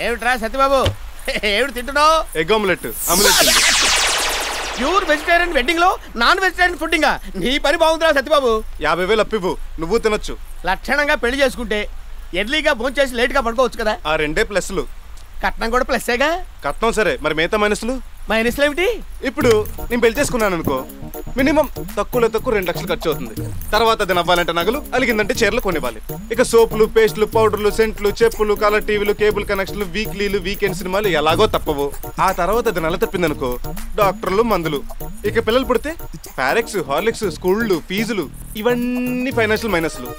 ఏమిట్రా సత్యబాబు ఏమిటి తింటున్నావు? Egg omelette. Pure vegetarian wedding లో నాన్ వెజిటేరియన్ ఫుడ్డింగా? నీ పని బాగుందిరా సత్యబాబు. 50,000 అప్పివ్వు, నువ్వు తినొచ్చు. లక్షణంగా పెళ్లి చేసుకుంటే ఎర్లీగా భోంచేసి లేట్ గా పడుకోవచ్చు కదా. ఆ 2 ప్లస్లు. కట్నం కూడా ప్లస్సేగా. కట్నం సరే, మరి మిగతా మైనస్లు? మైనస్లు ఏమిటి? ఇప్పుడు నేను పెళ్లి చేసుకున్నాను అనుకో, మినిమం తక్కువలో తక్కువ 2 లక్షలు ఖర్చు అవుతుంది. తర్వాత అది నవ్వాలంటే నగలు, అలిగిందంటే చీరలు కొనివ్వాలి. ఇక సోపులు, పేస్టులు, పౌడర్లు, సెంట్లు, చెప్పులు, కలర్ టీవీలు, కేబుల్ కనెక్షన్లు, వీక్లీలు, వీకెండ్ సినిమాలు ఎలాగో తప్పవు. ఆ తర్వాత అది నెల తప్పిందనుకో, డాక్టర్లు, మందులు. ఇక పిల్లలు పుడితే పారెక్స్, హార్లిక్స్, స్కూళ్ళు, ఫీజులు, ఇవన్నీ ఫైనాన్షియల్ మైనస్లు.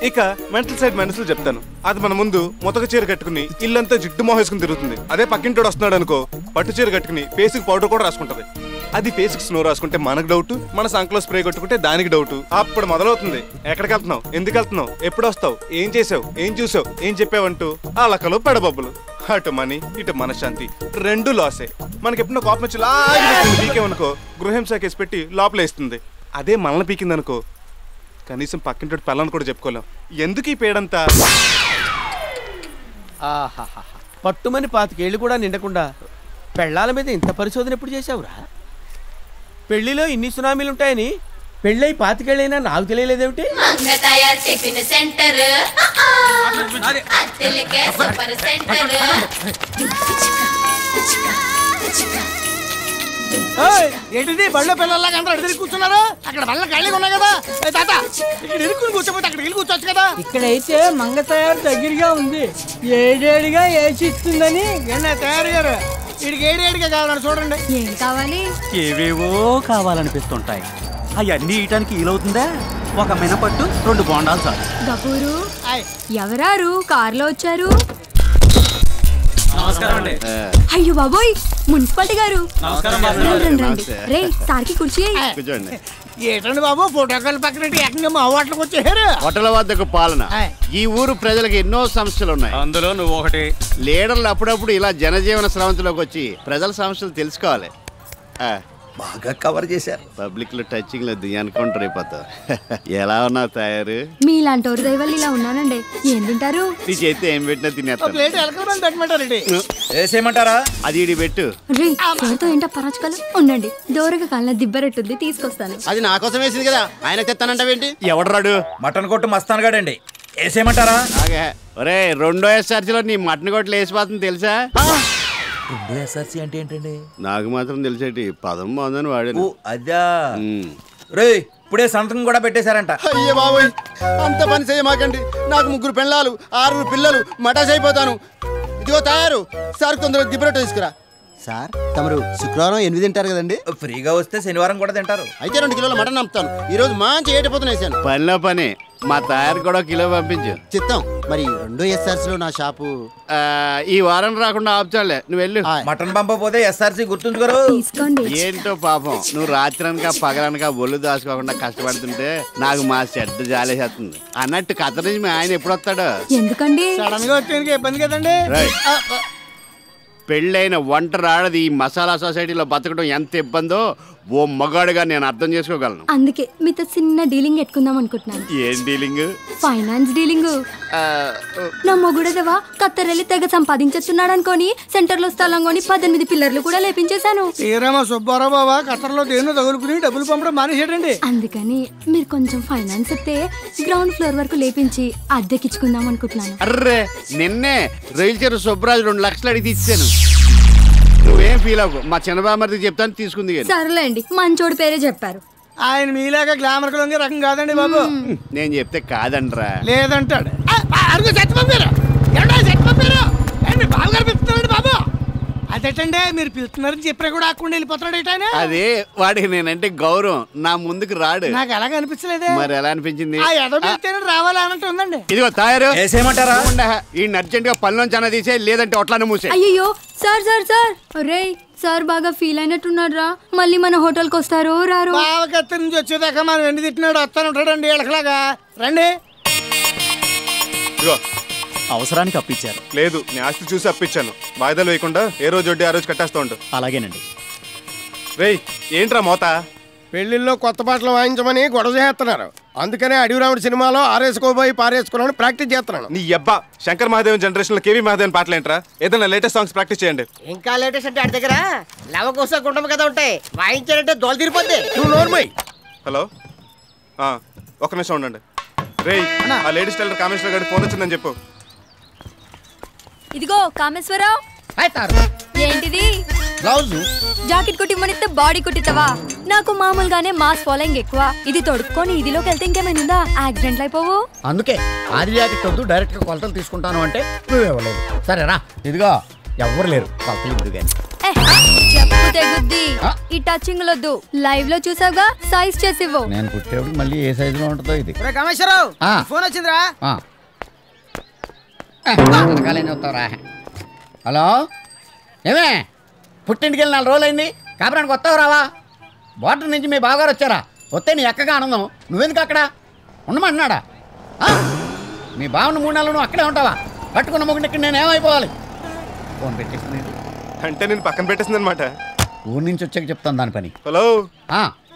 ఇక మెంటల్ సైడ్ మైనస్లు చెప్తాను. అది మన ముందు మొతక చీర కట్టుకుని ఇల్లంతా జిడ్డు మోహేసుకుని తిరుగుతుంది. అదే పక్కింటోడు వస్తున్నాడు అనుకో, పట్టు చీర కట్టుకుని ఫేస్కి పౌడర్ కూడా రాసుకుంటది. అది ఫేస్కి స్నో రాసుకుంటే మనకు డౌట్, మన సంకలో స్ప్రే కొట్టుకుంటే దానికి డౌట్. అప్పుడు మొదలవుతుంది, ఎక్కడికి వెళ్తున్నావు, ఎందుకు వెళ్తున్నావు, ఎప్పుడు వస్తావు, ఏం చేసావు, ఏం చూసావు, ఏం చెప్పావంటూ ఆ లక్కలు పెడబబ్బులు. అటు మనీ, ఇటు మనశ్శాంతి, 2 లాసే. మనకి ఎప్పుడో కోపం వచ్చి పీకేమనుకో, గృహహింస కేసు పెట్టి లోపలేస్తుంది. అదే మనల్ని పీకిందనుకో, కనీసం పక్కింటి పిల్లని కూడా చెప్పుకోలేం. ఎందుకు ఈ పేడంతా? పట్టుమని 25 ఏళ్ళు కూడా నిండకుండా పెళ్ళాల మీద ఇంత పరిశోధన ఎప్పుడు చేసావురా? పెళ్లిలో ఇన్ని సునామీలు ఉంటాయని పెళ్ళై 25 ఏళ్ళైనా నాకు తెలియలేదేమిటి? ఏంటిది బళ్ళో పిల్లల్లాగా అందరూ అడిగి కూర్చున్నారు? అక్కడ బళ్ళ ఖాళీగా ఉన్నాయి కదా. తాత ఇక్కడ ఇరుక్కుని కూర్చోపోతే అక్కడ వెళ్ళి కూర్చోవచ్చు కదా. ఇక్కడైతే మంగ తయారు దగ్గరగా ఉంది, ఏడేడిగా ఏసి ఇస్తుందని. తయారు గారు వీడికి ఏడేడిగా కావాలని చూడండి. ఏం కావాలి? ఏవేవో కావాలనిపిస్తుంటాయి. అవన్నీ ఇయటానికి వీలవుతుందా? ఒక మినపట్టు, 2 బోండాలు చాలు. గపూరు ఎవరారు కారులో వచ్చారు? అయ్యో బాబోయ్, మున్సిపాలిటీ గారు. రే సార్కి కుర్చీ. ఏంటండి బాబు ఫోటోకాల్ పక్కన ఏకంగా మా హోటల్కి వచ్చేసారు? హోటల్ వద్దకు పాలన. ఈ ఊరు ప్రజలకు ఎన్నో సమస్యలు ఉన్నాయి, అందులో నువ్వు ఒకటి. లీడర్లు అప్పుడప్పుడు ఇలా జనజీవన స్రవంతిలోకి వచ్చి ప్రజల సమస్యలు తెలుసుకోవాలి. బాగా కవర్ చేశారు. పబ్లిక్ లో టచింగ్ లేదు, ఎన్కౌంటర్ అయిపోతావు. ఎలా ఉన్నావు తయారు? మీలాంటి వారి దయ వల్ల ఇలా ఉన్నానండి. ఏం తింటారు? నీ చేస్తే ఏం పెట్టినా తినేస్తాను. వేసేయమంటారా? అది ఇడి పెట్టు. రే సార్తో ఏంటో పరాచకాలు ఉండండి. దూరగా కాళ్ళ దిబ్బరెట్టుంది, తీసుకొస్తాను. అది నా కోసం వేసింది కదా, ఆయన తెస్తానంటావేంటి? ఎవడరాడు? మటన్ కొట్టు మస్తాన్ గాడండి. వేసేయమంటారా? ఒరే 2వ ఎస్ఆర్సీలో నీ మటన్ కొట్లు వేసిపోతుంది తెలుసా? 2వ ఎస్ఆర్సీ అంటే ఏంటండి? నాకు మాత్రం తెలిసేటి పదం బాగుందని వాడాను. అదా రే, ఇప్పుడే సంతకం కూడా పెట్టేశారంట. అయ్యే బాబోయ్, అంత పని చేయమాకండి. నాకు 3 పెళ్ళాలు, 6 పిల్లలు, మటాస్ అయిపోతాను. ఇదిగో తయారు, సార్ తొందరగా దిబ్బరొట్టు తీసుకురా. సార్ తమరు శుక్రవారం 8 తింటారు కదండి? ఫ్రీగా వస్తే శనివారం కూడా తింటారు. అయితే 2 కిలోల మటన్ అమ్ముతాను. ఈ రోజు మంచి ఏటపోతున్నా వేసాను. పనిలో పని, మా తయారు కూడా 1 కిలో పంపించు. చిత్తం. మరి 2 ఎస్ఆర్సీ లో నా షాపు ఈ వారం రాకుండా ఆపుచాలే, నువ్వు వెళ్ళు. మటన్ పంపపోతే ఎస్ఆర్సీ గుర్తుంచుకోరు. ఏంటో పాపం, నువ్వు రాత్రనక పగలనక ఒళ్ళు దాచుకోకుండా కష్టపడుతుంటే నాకు మా చెడ్డ జాలేసేస్తుంది. అన్నట్టు కథ నుంచి మీ ఆయన ఎప్పుడు వస్తాడు? ఎందుకండి? సడన్ గా వచ్చేందుకు ఇబ్బంది కదండి. పెళ్ళైన ఒంటరి ఆడది ఈ మసాలా సొసైటీలో బతకడం ఎంత ఇబ్బందో ఓ మగాడుగా నేను అర్థం చేసుకోగలను. అందుకే మీతో చిన్న డీలింగ్ పెట్టుకుందాం అనుకుంటున్నాను. ఏం డీలింగ్? Finance dealing. నా మొగుడదవా కత్తరెల్లి తెగ సంపాదించేస్తున్నాడు అనుకోని సెంటర్ లో స్థలం కొని 18 పిల్లర్లు కూడా లేపించేశాను. శ్రీరామ సుబ్బారావు బాబా కత్తర్లో దేన్నో తగులుకుని డబ్బులు పంపడం మానేసాడండి. అందుకని మీరు కొంచెం ఫైనాన్స్ ఇస్తే గ్రౌండ్ ఫ్లోర్ వరకు లేపించి అద్దెకిచ్చుకుందాం అనుకుంటున్నాను. అర్రే, నిన్నే రైలు చేరు సుబ్బరాజు 2 లక్షలు అడిగి ఇచ్చాను. నువ్వేం ఫీల్ అవ్వకు, మా చిన్నబామర్ది చెప్తాను తీసుకుంది. సర్లేండి, మంచోడు పేరే చెప్పారు. ఆయన మీలాగా గ్లామర్ లొంగే రకం కాదండి బాబు. నేను చెప్తే కాదంటరా? లేదంటాడు. బాబు అదేటండి మీరు పిలుస్తున్నారని చెప్పినా కూడా ఆకుండా వెళ్ళిపోతున్నాడు. అదే వాడికి నేనంటే గౌరవం, నా ముందుకు రాడు. నాకు ఎలాగ అనిపించలేదే. మరి ఎలా అనిపించింది? రావాలి అన్నట్టు ఉందండి. ఇదిగో తయారు వేసేయమంటారా? ఈ అర్జెంట్ గా పనిలోంచి అన్న తీసే, లేదంటే ఒట్లానే మూసే. అయ్యో సార్ సార్ సార్ రే, సార్ బాగా ఫీల్ అయినట్టున్నాడు రా. మళ్ళీ మన హోటల్కి వస్తారో రారో? బావకత్తి నుంచి వచ్చేదాకా మనం ఎండి తిట్టినాడు వస్తాను ఉంటాడండి వీళ్ళకిలాగా. రండి. అవసరానికి అప్పించారు. లేదు, నీ ఆస్తి చూసి అప్పించాను. వాయిదాలు వేయకుండా ఏ రోజు వడ్డీ ఆ రోజు కట్టేస్తూ ఉండు. అలాగేనండి. రేయ్ ఏంట్రా మోత? పెళ్లిల్లో కొత్త పాటలు వాయించమని గొడవ చేస్తున్నారు. అందుకనే అడవిరాముడు సినిమాలో ఆరేసుకోబోయి పారేసుకున్నాను ప్రాక్టీస్ చేస్తున్నాను. నీ అబ్బా శంకర్ మహాదేవన్ జనరేషన్ లో కేవీ మహాదేవన్ పాటలు ఏంట్రా? ఏదైనా లేటెస్ట్ సాంగ్స్ ప్రాక్టీస్ చేయండి. ఇంకా లేటెస్ట్ అంటే ఆడి దగ్గర లవకోస గుండం కదా ఉంటాయి, వాయించారంటే దోలు తీరిపోద్ది. నువ్వు నోర్మై. హలో, ఒక నిమిషం ఉండండి. రే, ఆ లేడీస్ టైలర్ కామేశ్వర గారి ఫోన్ వచ్చిందని చెప్పు. ఇదిగో కామేశ్వరరావు. ఏంటిది? బ్లౌజ్ జాకెట్ కుట్టిమ్మనిస్తే బాడీ కుట్టిస్తావా? నాకు మామూలుగానే మాస్ ఫాలోయింగ్ ఎక్కువ. ఇది తొడుక్కొని ఇదిలోకి వెళ్తే ఇంకేమైనా యాక్సిడెంట్ అయిపోవు. అందుకే ఆది జాకెట్ వద్దు, డైరెక్ట్ గా కొలతలు తీసుకుంటాను అంటే నువ్వేవ్వలేదు. సరేరా, ఇదిగో ఎవ్వరు లేరు, కొలతలు ఇద్దు గాని. చెప్పు తెగుద్ది. ఈ టచింగ్ లొద్దు. లైవ్ లో చూసావుగా, సైజ్ చేసివ్వు. నేను కుట్టేప్పుడు మళ్ళీ ఏ సైజు లో ఉంటుందో ఇది. కామేశ్వరరావు ఫోన్ వచ్చిందిరా. హలో, ఏమే పుట్టింటికి వెళ్ళి 4 రోజులైంది, కాపురానికి వస్తావు రావా? బోర్డర్ నుంచి మీ బావగారు వచ్చారా? వస్తే నీ ఎక్కగా ఆనందం. నువ్వెందుకు అక్కడ ఉండమంటున్నాడా? మీ బావను 3 నెలలు నువ్వు అక్కడే ఉంటావా? కట్టుకున్న మొగుడిని ఇక్కడ నేను ఏమైపోవాలి? ఫోన్ పెట్టేసింది అంటే నేను పక్కన పెట్టేసింది అనమాట. ఊరి నుంచి వచ్చాక చెప్తాను దాని పని. హలో,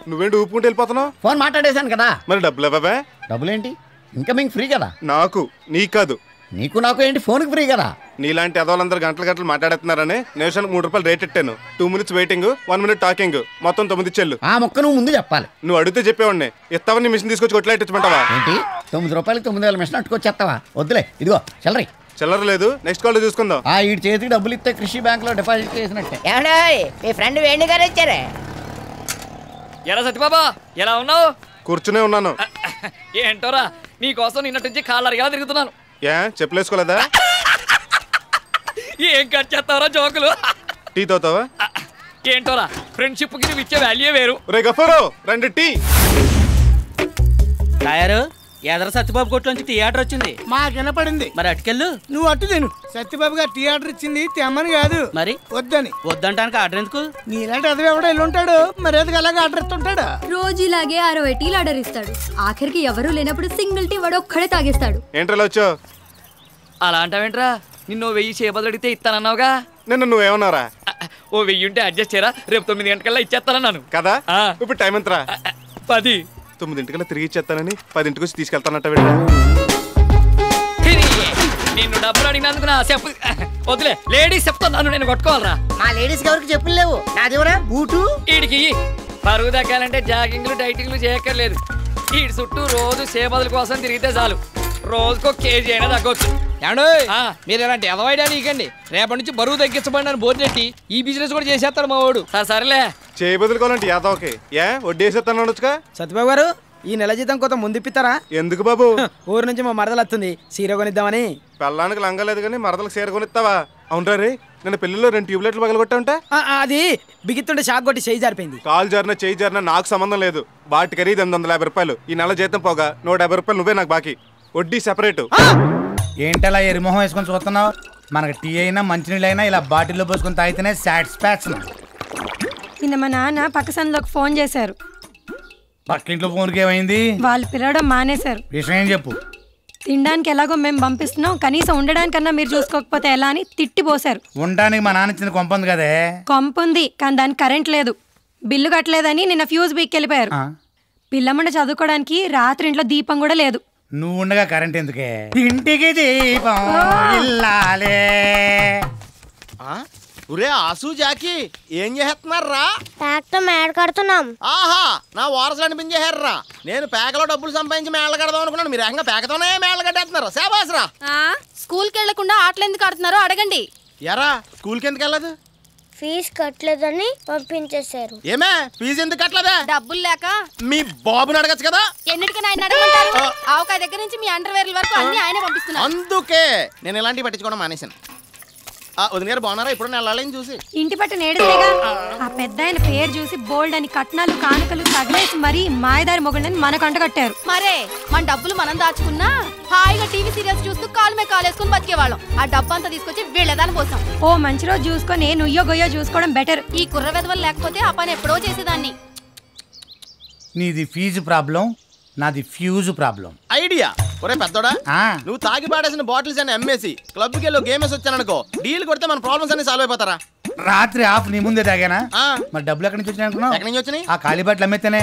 నువ్వేంటి ఊపుకుంటూ వెళ్ళిపోతున్నావు? ఫోన్ మాట్లాడేశాను కదా. మరి డబ్బులు బాబా? డబ్బులేంటి? ఇంకా మీకు ఫ్రీ కదా. నాకు నీకు కాదు. నీకు నాకు ఏంటి? ఫోన్కి ఫ్రీ కదా. నీలాంటి అదోళ్ళందరూ గంటలు మాట్లాడుతున్నారని నిమిషానికి 3 రూపాయలు రేట్ ఇట్టాను. 2 minutes వెయిటింగ్, 1 minute టాకింగ్, మొత్తం 9 చెల్లు. ఆ మొక్క నువ్వు ముందు చెప్పాలి. నువ్వు అడిగితే చెప్పేవాడిని. ఇస్తావని మిషన్ తీసుకొచ్చి కొట్లాడించమంటావా? ఏంటి 9 రూపాయలకి 9,000 మిషన్ అట్టుకొచ్చేస్తావా? వద్దులే, ఇదిగో చిల్లరి. చిల్లర లేదు, నెక్స్ట్ కాల్ చూసుకుందాం. ఈ చేతికి డబ్బులు ఇస్తే కృషి బ్యాంక్ లో డిపాజిట్ చేసినట్టే. మీ ఫ్రెండ్ వేణు గారు వచ్చారే. ఎలా సత్యబాబా, ఎలా ఉన్నావు? కూర్చునే ఉన్నాను. ఏంటోరా, నీకోసం నిన్నటి నుంచి కాలరిగా తిరుగుతున్నాను. ఏ చెప్పులేసుకోలేదా? ఏం కట్ చేస్తావరా జోకులు? టీ తాగుతావా? ఏంటోరా, ఫ్రెండ్షిప్ కి నువ్వు ఇచ్చే వాల్యూ వేరు. రే గఫారో, రండి టీ. టయరు ఎదర సత్యబాబు కొట్లోంచి టీ ఆర్డర్ వచ్చింది. మాకు వినపడింది. మరి అటుకెళ్ళు. నువ్వు అట్టు తిను. సత్యబాబు గారు టీ ఆర్డర్ ఇచ్చింది తెమ్మని కాదు, మరి వద్దని. వద్దంటానికి ఆర్డర్ ఎందుకు? నీలాంటి అదవి ఎవడో వెళ్ళి ఉంటాడు, మరి ఎందుకు అలాగే ఆర్డర్ ఇస్తుంటాడు? రోజు ఇలాగే 60 టీలు ఆర్డర్ ఇస్తాడు. ఆఖరికి ఎవరూ లేనప్పుడు సింగిల్ టీ వాడు ఒక్కడే తాగేస్తాడు. ఏంట్రా వచ్చావు? అలా అంటావేంట్రా? నిన్ను 1000 చేపలు అడిగితే ఇస్తానన్నావుగా. నిన్న నువ్వేమన్నారా? ఓ 1000 ఉంటే అడ్జస్ట్ చేయరా, రేపు 9 గంటకల్లా ఇచ్చేస్తానన్నాను కదా. ఇప్పుడు టైం ఎంతరా? 10. 9 గంటకల్లా తిరిగి ఇచ్చేస్తానని 10 వచ్చి తీసుకెళ్తానట్ట. నిన్ను డబ్బులు అడిగినందుకు నా చెప్పు వదిలే. లేడీస్ చెప్తాను, నేను కొట్టుకోవాలరా. మా లేడీస్ ఎవరికి చెప్పులు లేవు, నాదేవరా బూటు. వీడికి పరుగు దక్కాలంటే జాగింగ్లు డైటింగ్లు చేయక్కర్లేదు. వీడి చుట్టూ రోజు సేపదుల కోసం తిరిగితే చాలు, రోజుకో కేజీ అయినా తగ్గొచ్చు. మీరు ఇలాంటి ఎదవైడా నీకండి. రేపటి నుంచి బరువు తగ్గించబడి అని బోర్డు నెట్టి ఈ బిజినెస్ కూడా చేసేస్తాడు మా వాడు. సరేలే, చేయబదులుకోవాలంటే యాదవకి వడ్డీ వేసేస్తాను అనొచ్చుగా. సత్యబాబు గారు, ఈ నెల జీతం కొంత ముందిప్పిస్తారా? ఎందుకు బాబు? ఊరు నుంచి మా మరదలు వస్తుంది, సీర కొనిద్దామని. పెళ్ళానికి లంగలేదు కానీ మరదలకు సీర కొనిస్తావా? అవునరా రే, నేను పెళ్లిలో 2 ట్యూబ్లైట్లు పగలగొట్టా ఉంటా. అది బిగిత్తుంటే షాక్ కొట్టి చేయి జారిపోయింది. కాలు జారినా చేయి జారినా నాకు సంబంధం లేదు. వాటి ఖరీదు 850 రూపాయలు. ఈ నెల జీతం పోగా 150 రూపాయలు నువ్వే నాకు బాకీ. వడ్డీ సెపరేట్. ఏంటలా ఎరిమొహం వేసుకొని చూస్తున్నావు? మనకి టీ అయినా మంచినీళ్ళు అయినా ఇలా బాటిల్లో పోసుకొని తాగితేనే సాటిస్ఫాక్షన్. నిన్న మా నాన్న పక్క సందులోకి ఫోన్ చేశారు. పక్కింట్లో ఫోన్కి ఏమైంది? వాళ్ళు పిలవడం మానేశారు. విషయం ఏం చెప్పు. తినడానికి ఎలాగో మేము పంపిస్తున్నాం, కనీసం ఉండడానికన్నా మీరు చూసుకోకపోతే ఎలా అని తిట్టిపోశారు. ఉండడానికి మా నాన్న ఇచ్చిన కొంప ఉంది కదే. కొంప ఉంది కానీ దానికి కరెంట్ లేదు. బిల్లు కట్టలేదని నిన్న ఫ్యూజ్ బీక్ వెళ్ళిపోయారు. పిల్లమ్మండ చదువుకోవడానికి రాత్రి ఇంట్లో దీపం కూడా లేదు. నువ్వు ఉండగా కరెంట్ ఎందుకే? ఇంటికి దీపం ఇల్లాలే. ఒరే ఆసు జాకి, ఏం చేస్తున్నారా? ట్రాక్టర్ మేడ కడుతున్నాం. ఆహా, నా వారసులు అనిపించేశారా. నేను పేకలో డబ్బులు సంపాదించి మేళ కడదాం అనుకున్నాను, మీరు ఏకంగా పేకతోనే మేళ కట్టేస్తున్నారు. సేబాసరా. స్కూల్కి వెళ్లకుండా ఆటలు ఎందుకు ఆడుతున్నారో అడగండి. ఎరా స్కూల్కి ఎందుకు వెళ్ళదు? ఫీజు కట్టలేదని పంపించేశారు. ఏమే ఫీజు ఎందుకు కట్టలేదా? డబ్బులు లేక. మీ బాబుని అడగచ్చు కదా. ఎన్నిటికైనా ఆయన అడగమంటారు. ఆవకాయ దగ్గర నుంచి మీ అండర్వేర్ల వరకు అన్ని ఆయనే పంపిస్తున్నారు. అందుకే నేను ఇలాంటివి పట్టించుకోవడం మానేశాను. వదిన గారు బాగున్నారా? ఇప్పుడు నేను చూసి ఇంటి పట్టు నేడుగా ఆ పెద్ద ఆయన పేరు చూసి బోల్డ్ అని కట్నాలు కానుకలు తగిలేసి మరీ మాయదారి మొగుళ్ళని మనకు అంటగట్టారు. మరే మన డబ్బులు మనం దాచుకున్నా హాయిగా టీవీ సీరియల్స్ చూస్తూ కాలు మీద కాలేసుకుని బతికేవాళ్ళం. ఆ డబ్బు అంతా తీసుకొచ్చి వీళ్ళదాని కోసం ఓ మంచి రోజు చూసుకొని నుయ్యో గొయ్యో చూసుకోవడం బెటర్. ఈ కుర్ర వెధవలు లేకపోతే ఆ పని ఎప్పుడో చేసేదాన్ని. నీది ఫీజు ప్రాబ్లం, నాది ఫ్యూజ్ ప్రాబ్లం. ఐడియా. ఒరే పెద్దోడా, నువ్వు తాగి పాడేసిన బాటిల్స్ అని అమ్మేసి క్లబ్కి వెళ్ళి గేమ్ వేసి వచ్చాననుకో, డీల్ కొడితే మన ప్రాబ్లమ్స్ అన్ని సాల్వ్ అయిపోతారా? రాత్రి ఆఫ్ నీ ముందే తాగానా మరి డబ్బులు ఎక్కడి నుంచి వచ్చినాయి ఎక్కడి నుంచి వచ్చినాయి? ఆ ఖాళీ బట్టలు అమ్మేస్తేనే.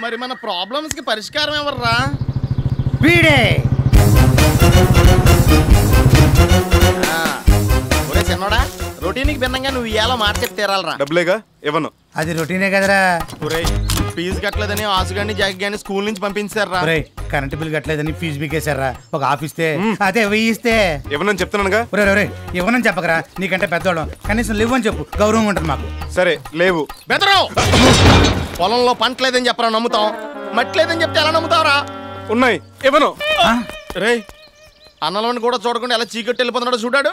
మరి మన ప్రాబ్లమ్స్ కి పరిష్కారం ఎవర్రా? వీడే. ఒరే చిన్నోడా, రొటీన్కి భిన్నంగా నువ్వు ఇలా మాట చెప్తే తీరాలరా. డబ్బులేగా ఇవ్వను. అది రొటీనే కదరా. ఒరే ఫీజు కట్టలేదని ఆసుగాని జాకి గాని స్కూల్ నుంచి పంపించారా? ఒరే కరెంట్ బిల్ కట్టలేదని ఫీజు బీకేశారా? ఒక ఆఫీస్తే అదే వెయ్యి ఇస్తే ఇవ్వనని చెప్తున్నానుగా. ఒరే ఒరే ఇవ్వనని చెప్పకరా, నీకంటే పెద్దోళ్ళం, కనీసం లేవని చెప్పు, గౌరవం ఉంటుంది మాకు. సరే లేవు. బెదరు పొలంలో పంట లేదని చెప్పరా నమ్ముతాం, మట్టి లేదని చెప్తే ఎలా నమ్ముతావరా? ఉన్నాయి ఇవ్వను. రే అన్నలోని కూడా చూడకుండా ఎలా చీకట్టి వెళ్ళిపోతున్నాడో చూడాడు.